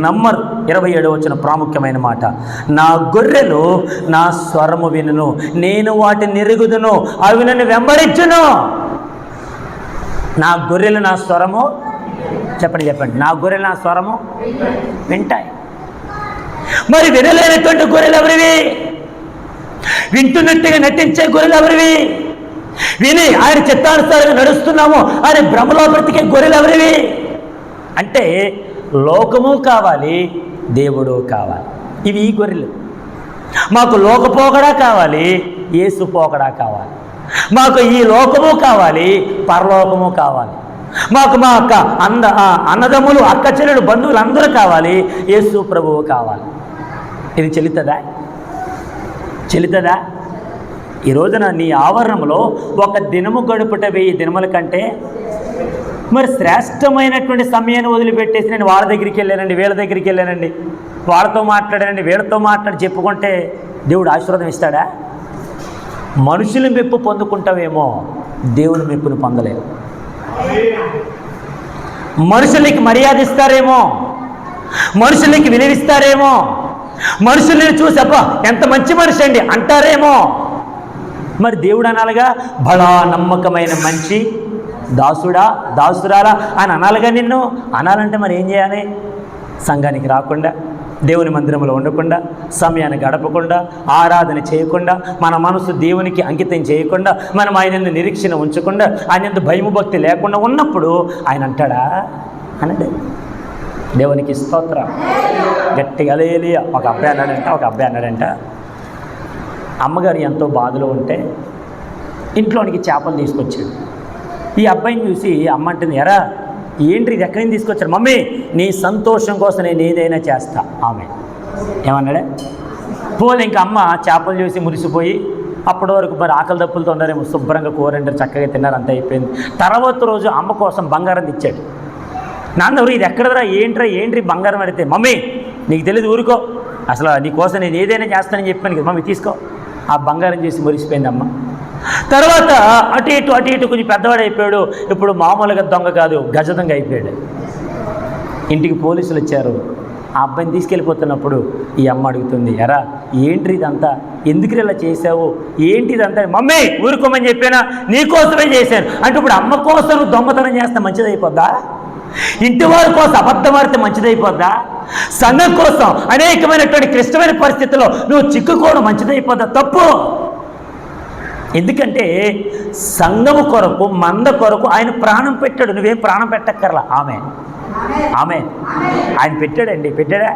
నమ్మరు. 27వ వచనం ప్రాముఖ్యమైన మాట. నా గొర్రెలు నా స్వరము వినును, నేను వాటిని ఎరుగుదును, అవి నన్ను వెంబడించును. నా గొర్రెలు నా స్వరము చెప్పండి. నా గొర్రెలు నా స్వరము వింటాయి. మరి వినలేనటువంటి గొర్రెలు ఎవరివి? వింటున్నట్టుగా నటించే గొర్రెలు ఎవరివి? విని ఆయన చిత్తానుసారంగా నడుస్తున్నాము అని భ్రమలో బ్రతికే గొర్రెలు ఎవరివి? అంటే లోకము కావాలి, దేవుడు కావాలి. ఇవి ఈ గొర్రెలు. మాకు లోకపోకడా కావాలి, యేసు పోకడా కావాలి. మాకు ఈ లోకము కావాలి, పరలోకము కావాలి. మాకు మా అన్నదమ్ములు, అక్క చెల్లెలు, బంధువులు అందరూ కావాలి, యేసు ప్రభువు కావాలి. ఇది చెల్లుతుందా? ఈ రోజున నీ ఆవరణంలో ఒక దినము గడుపుట 1000 దినముల కంటే మరి శ్రేష్టమైనటువంటి సమయాన్ని వదిలిపెట్టేసి నేను వాళ్ళ దగ్గరికి వెళ్ళానండి, వీళ్ళ దగ్గరికి వెళ్ళానండి, వాళ్ళతో మాట్లాడానండి, వీళ్ళతో మాట్లాడి చెప్పుకుంటే దేవుడు ఆశీర్వాదం ఇస్తాడా? మనుషుల మెప్పు పొందుకుంటావేమో, దేవుని మెప్పును పొందలేవు. మనుషులకి మర్యాద ఇస్తారేమో, మనుషులకి విలువిస్తారేమో, మనుషుల్ని చూసి అబ్బా ఎంత మంచి మనిషి అండి అంటారేమో. మరి దేవుడు అనాలిగా, బలా నమ్మకమైన మంచి దాసురాలా అని అనాలిగా. నిన్ను అనాలంటే మరి ఏం చేయాలి? సంఘానికి రాకుండా, దేవుని మందిరంలో ఉండకుండా, సమయాన్ని గడపకుండా, ఆరాధన చేయకుండా, మన మనసు దేవునికి అంకితం చేయకుండా, మనం ఆయన నిరీక్షణ ఉంచకుండా, ఆయన భయము భక్తి లేకుండా ఉన్నప్పుడు ఆయన అంటాడా? అనండి. దేవునికి స్తోత్రం. గట్టిగా హల్లెలూయా. ఒక అబ్బాయి అన్నాడంట అమ్మగారు ఎంతో బాధలో ఉంటే ఇంట్లోనికి చేపలు తీసుకొచ్చాడు. ఈ అబ్బాయిని చూసి అమ్మ అంటుంది, ఎరా ఏంటి ఇది ఎక్కడి నుంచి తీసుకొచ్చారు? మమ్మీ నీ సంతోషం కోసం నేను ఏదైనా చేస్తా. ఆమె ఏమన్నాడే? పోలే ఇంకా అమ్మ చేపలు చూసి మురిసిపోయి, అప్పటి వరకు మరి ఆకలి దప్పులతో ఉన్నారేమో, శుభ్రంగా కూరంటారు, చక్కగా తిన్నారు, అంతా అయిపోయింది. తర్వాత రోజు అమ్మ కోసం బంగారం తెచ్చాడు. నాన్నవరు ఇది ఎక్కడరా, ఏంటి బంగారం అడిగితే, మమ్మీ నీకు తెలియదు ఊరుకో, అసలు నీకోసం నేను ఏదైనా చేస్తానని చెప్పాను కదా మమ్మీ తీసుకో. ఆ బంగారం చేసి మురిసిపోయింది అమ్మ. తర్వాత అటు ఇటు కొంచెం పెద్దవాడు అయిపోయాడు. ఇప్పుడు మామూలుగా దొంగ కాదు, గజ దొంగ అయిపోయాడు. ఇంటికి పోలీసులు వచ్చారు. ఆ అబ్బాయిని తీసుకెళ్ళిపోతున్నప్పుడు ఈ అమ్మ అడుగుతుంది, ఎరా ఏంటి ఇదంతా, ఎందుకు ఇలా చేసావు, ఏంటి ఇదంతా? మమ్మీ ఊరుకోమని చెప్పానా, నీకోసమే చేశాను అంటే ఇప్పుడు అమ్మ కోసం నువ్వు దొంగతనం చేస్తే మంచిదైపోద్దా? ఇంటి వారి కోసం అబద్ధం ఆడితే మంచిదైపోద్దా? సంఘం కోసం అనేకమైనటువంటి క్లిష్టమైన పరిస్థితుల్లో నువ్వు చిక్కుకోవడం మంచిదైపోద్దా? తప్పు. ఎందుకంటే సంఘము కొరకు, మంద కొరకు ఆయన ప్రాణం పెట్టాడు. నువ్వేం ప్రాణం పెట్టక్కర్లా. ఆమె ఆయన పెట్టాడా?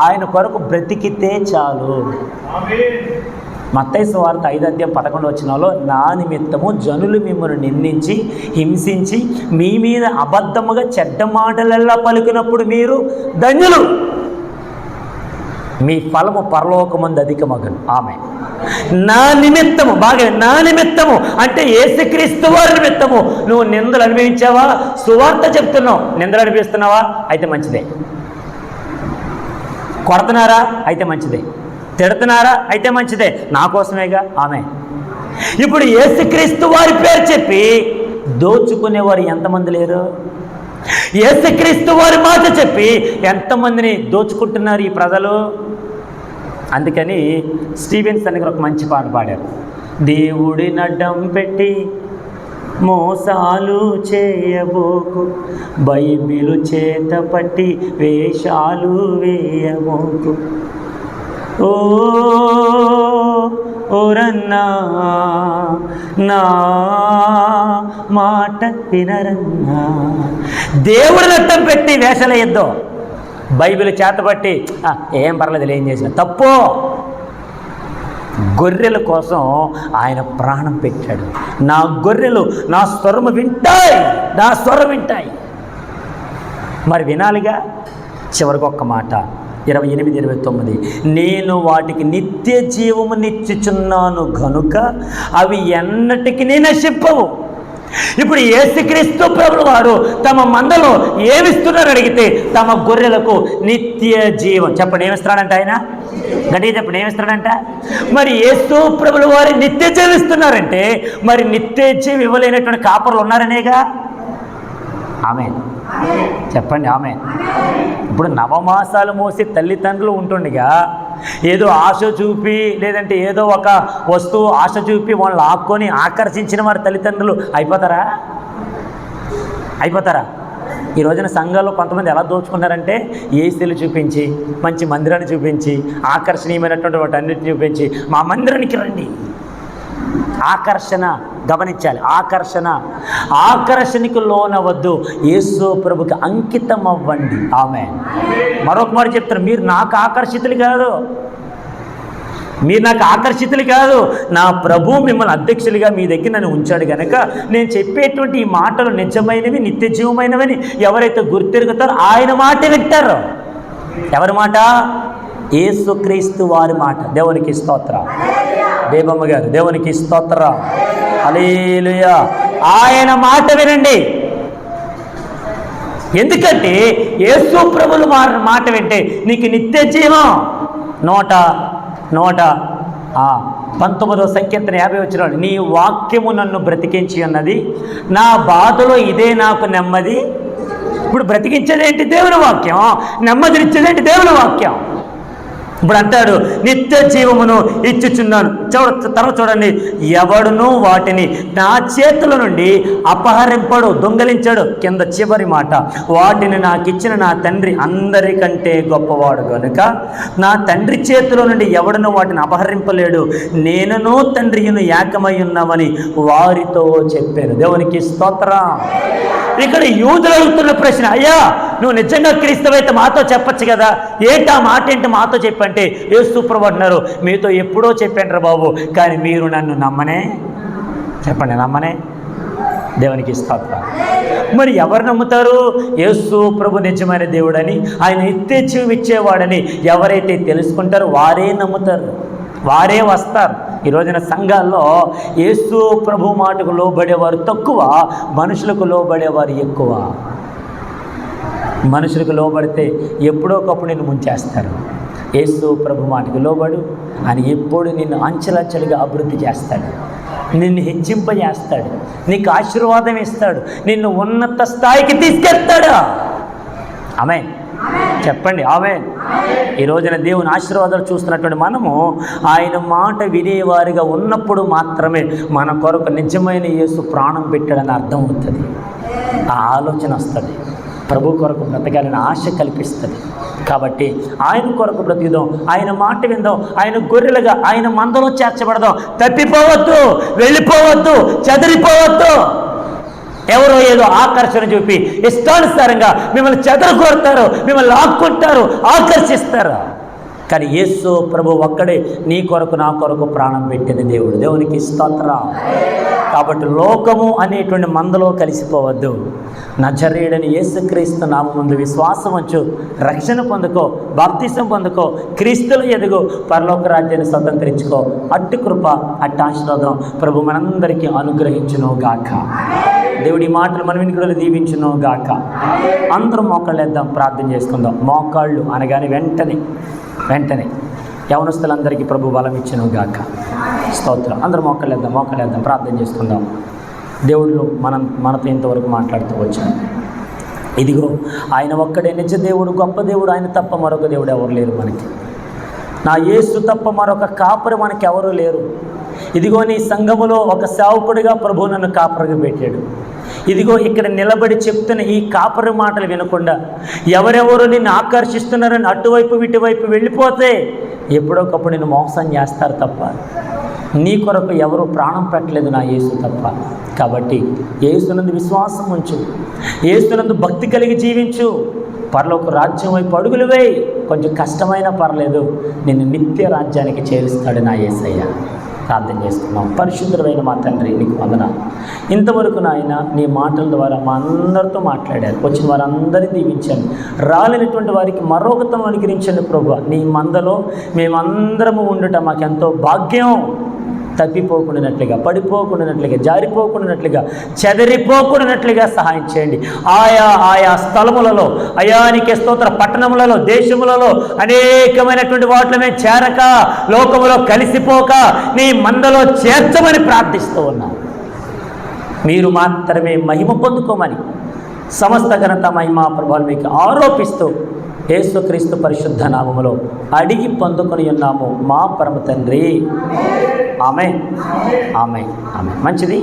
ఆయన కొరకు బ్రతికితే చాలు. మత్తయి సువార్త 5:11 నా నిమిత్తము జనులు మిమ్మల్ని నిందించి హింసించి మీ మీద అబద్ధముగా చెడ్డ మాటలల్లా పలికినప్పుడు మీరు ధన్యులు, మీ ఫలము పరలోకమందు అధికమగును. ఆమె నా నిమిత్తము, బాగా నా నిమిత్తము అంటే యేసుక్రీస్తు వారి నిమిత్తము నువ్వు నిందలు అనుభవించావా? సువార్త చెప్తున్నావు, నిందలు అనిపిస్తున్నావా? అయితే మంచిదే. కొడుతున్నారా? అయితే మంచిదే. తిడుతున్నారా? అయితే మంచిదే. నా కోసమేగా. ఆమె ఇప్పుడు యేసుక్రీస్తు వారి పేరు చెప్పి దోచుకునేవారు ఎంతమంది లేరు? యేసుక్రీస్తు వారి మాట చెప్పి ఎంతమందిని దోచుకుంటున్నారు ఈ ప్రజలు? అందుకని స్టీవెన్స్ అని ఒక మంచి పాట పాడారు. దేవుడి నడ్డం పెట్టి మోసాలు చేయబోకు, బైబిలు చేత పట్టి వేషాలు వేయబోకు, ఓరన్నా నా మాట వినరన్నా. దేవుడి నట్టం పెట్టి వేషలేద్దాం, బైబిల్ చేతబట్టి ఏం పర్లేదు ఏం చేసిన తప్పు. గొర్రెల కోసం ఆయన ప్రాణం పెట్టాడు. నా గొర్రెలు నా స్వరం వింటాయి. మరి వినాలిగా. చివరికి ఒక్క మాట 28-29 నేను వాటికి నిత్య జీవము నిచ్చుచున్నాను గనుక అవి ఎన్నటికి నశింపవు. ఇప్పుడు యేసుక్రీస్తు ప్రభువు వారు తమ మందలో ఏమిస్తున్నారు అడిగితే తమ గొర్రెలకు నిత్య జీవం. చెప్పండి ఏమిస్తున్నాడంట ఆయన? గట్టిగా చెప్పండి ఏమిస్తున్నాడంట? మరి యేసు ప్రభువు వారు నిత్య జీవం ఇస్తున్నారంటే మరి నిత్య జీవం ఇవ్వలేనటువంటి కాపరులు ఉన్నారనేగా. ఆమె చెప్పండి. ఆమె ఇప్పుడు నవమాసాలు మోసి తల్లిదండ్రులు ఉంటుండగా ఏదో ఆశ చూపి లేదంటే ఏదో ఒక వస్తువు ఆశ చూపి వాళ్ళు ఆక్కొని ఆకర్షించిన వారి తల్లిదండ్రులు అయిపోతారా? ఈ రోజున సంఘాల్లో కొంతమంది ఎలా దోచుకున్నారంటే ఏసీలు చూపించి, మంచి మందిరాన్ని చూపించి, ఆకర్షణీయమైనటువంటి వాటి అన్నిటిని చూపించి మా మందిరానికి రండి. ఆకర్షణ గమనించాలి. ఆకర్షణకు లోనవద్దు, యేసు ప్రభుకి అంకితం అవ్వండి. ఆమె మరొక మాట చెప్తారు, మీరు నాకు ఆకర్షితులు కాదు, నా ప్రభు మిమ్మల్ని అధ్యక్షులుగా మీ దగ్గర నన్ను ఉంచాడు కనుక నేను చెప్పేటువంటి ఈ మాటలు నిజమైనవి, నిత్య జీవమైనవని ఎవరైతే గుర్తెరుగుతారో ఆయన మాట వింటారు. ఎవరి మాట? యేసుక్రీస్తు వారి మాట. దేవునికి స్తోత్రం. దేవమ్మ గారు దేవునికి స్తోత్రం. హల్లెలూయా. ఆయన మాట వినండి. ఎందుకంటే యేసు ప్రభువుల మాట వింటే నీకు నిత్య జీవం. 19వ సంకీర్తన 50 నీ వాక్యము నన్ను బ్రతికించి ఉన్నది, నా బాధలో ఇదే నాకు నెమ్మది. ఇప్పుడు బ్రతికించేదేంటి? దేవుని వాక్యం. నెమ్మదినిచ్చేదేంటి? దేవుని వాక్యం. ఇప్పుడు అంటాడు నిత్య జీవమును ఇచ్చుచున్నాను. తర్వాత చూడండి, ఎవడును వాటిని నా చేతుల నుండి అపహరింపడు, దొంగలించాడు. కింద చివరి మాట, వాటిని నాకు ఇచ్చిన నా తండ్రి అందరికంటే గొప్పవాడు కనుక నా తండ్రి చేతిలో నుండి ఎవడును వాటిని అపహరింపలేడు. నేనును తండ్రియును ఏకమై ఉన్నామని వారితో చెప్పాను. దేవునికి స్తోత్రం. ఇక్కడ యూదులు అడుగుతున్న ప్రశ్న, అయ్యా నువ్వు నిజంగా క్రీస్తువైతే మాతో చెప్పచ్చు కదా, ఏంటా మాట ఏంటి మాతో చెప్పంటే యేసు ప్రభువు అంటున్నారు, మీతో ఎప్పుడో చెప్పాను రా బాబు, కానీ మీరు నన్ను నమ్మనే. చెప్పండి, నమ్మనే. దేవునికి స్తోత్రం. మరి ఎవరు నమ్ముతారు? యేసు ప్రభు నిజమైన దేవుడని, ఆయన నిత్యజీవం ఇచ్చేవాడని ఎవరైతే తెలుసుకుంటారో వారే నమ్ముతారు, వారే వస్తారు. ఈ రోజున సంఘాల్లో యేసు ప్రభు మాటకు లోబడేవారు తక్కువ, మనుషులకు లోబడేవారు ఎక్కువ. మనుషులకు లోబడితే ఎప్పుడో ఒకప్పుడు నిన్ను ముంచేస్తారు. యేసు ప్రభు మాటకు లోబడు, ఆయన ఎప్పుడు నిన్ను అంచెలంచెలుగా అభివృద్ధి చేస్తాడు, నిన్ను హెచ్చింపజేస్తాడు, నీకు ఆశీర్వాదం ఇస్తాడు, నిన్ను ఉన్నత స్థాయికి తీసుకెళ్తాడు. ఆమేన్ చెప్పండి, ఆమేన్. ఈ రోజున దేవుని ఆశీర్వాదాలు చూస్తున్నటువంటి మనము ఆయన మాట వినేవారిగా ఉన్నప్పుడు మాత్రమే మన కొరకు నిజమైన యేసు ప్రాణం పెట్టాడని అర్థం అవుతుంది. ఆ ఆలోచన వస్తుంది, ప్రభు కొరకు బ్రతకాలని ఆశ కల్పిస్తుంది. కాబట్టి ఆయన కొరకు బ్రతికిదాం, ఆయన మాట విందాం, ఆయన గొర్రెలుగా ఆయన మందలో చేర్చబడదాం. తప్పిపోవద్దు, వెళ్ళిపోవద్దు, చెదిరిపోవద్దు. ఎవరో ఏదో ఆకర్షణ చూపి ఇష్టానుసారంగా మిమ్మల్ని చెదరగొడతారు, మిమ్మల్ని లాక్కుంటారు, ఆకర్షిస్తారు. కానీ యేసు ప్రభు ఒక్కడే నీ కొరకు నా కొరకు ప్రాణం పెట్టిన దేవుడు. దేవునికి స్తోత్రం. కాబట్టి లోకము అనేటువంటి మందలో కలిసిపోవద్దు. నజరేయుడని యేసుక్రీస్తు నామముందు విశ్వాసం ఉంచు, రక్షణ పొందుకో, బాప్తిసం పొందుకో, క్రీస్తులో ఎదుగు, పరలోక రాజ్యాన్ని స్వతంత్రించుకో. అట్టి కృప, అట్టి ఆశీర్వాదం ప్రభు మనందరికీ అనుగ్రహించును గాక. దేవుడి మాటలు మన వినికిడిలో దీవించును గాక. అందరూ మోకాళ్ళేద్దాం, ప్రార్థన చేసుకుందాం. మోకాళ్ళు అనగానే వెంటనే యవనస్తులందరికీ ప్రభు బలం ఇచ్చును గాక. స్తోత్రం. అందరూ మోకాళ్ళేద్దాం, ప్రార్థన చేసుకుందాం. దేవుళ్ళు మనతో ఇంతవరకు మాట్లాడుతూ వచ్చాను. ఇదిగో ఆయన ఒక్కడే నిజ దేవుడు, గొప్ప దేవుడు. ఆయన తప్ప మరొక దేవుడు ఎవరు లేరు మనకి. నా యేసు తప్ప మరొక కాపరి మనకి ఎవరు లేరు. ఇదిగో నీ సంఘములో ఒక సేవకుడిగా ప్రభు నన్ను కాపరిగా పెట్టాడు. ఇదిగో ఇక్కడ నిలబడి చెప్తున్న ఈ కాపరి మాటలు వినకుండా ఎవరెవరు నిన్ను ఆకర్షిస్తున్నారని అటువైపు ఇటువైపు వెళ్ళిపోతే ఎప్పుడొకప్పుడు నిన్ను మోసం చేస్తారు తప్ప నీ కొరకు ఎవరు ప్రాణం పెట్టలేదు, నా యేసు తప్ప. కాబట్టి యేసునందు విశ్వాసం ఉంచు, యేసునందు భక్తి కలిగి జీవించు, పరలోక రాజ్యం వైపు అడుగులు వేయి. కొంచెం కష్టమైనా పర్లేదు, నిన్ను నిత్య రాజ్యానికి చేరుస్తాడు నా యేసయ్య. ప్రార్థన చేసుకున్నాం. పరిశుద్ధమైన మా తండ్రి, నీకు వందనాలు. ఇంతవరకు నాయన నీ మాటల ద్వారా మా అందరితో మాట్లాడారు. వచ్చిన వారందరినీ దీవించండి, రాలేనటువంటి వారికి మరొకతను అనుగ్రహించండి ప్రభువా. నీ మందలో మేమందరము ఉండుట మాకెంతో భాగ్యం. తప్పిపోకుండానట్లుగా, పడిపోకుండానట్లుగా, జారిపోకుండానట్లుగా, చెదరిపోకుండానట్లుగా సహాయం చేయండి. ఆయా స్థలములలో, అయానికి స్తోత్ర పట్టణములలో, దేశములలో అనేకమైనటువంటి వాటిలో మేము చేరక, లోకములో కలిసిపోక నీ మందలో చేర్చమని ప్రార్థిస్తూ ఉన్నాం. మీరు మాత్రమే మహిమ పొందుకోమని సమస్త ఘనత మహిమ ప్రభావాలు మీకు ఆరోపిస్తూ యేసుక్రీస్తు పరిశుద్ధ నామములో అడిగి పొందుకొని ఉన్నాము మా పరమ తండ్రి. ఆమేన్. మంచిది.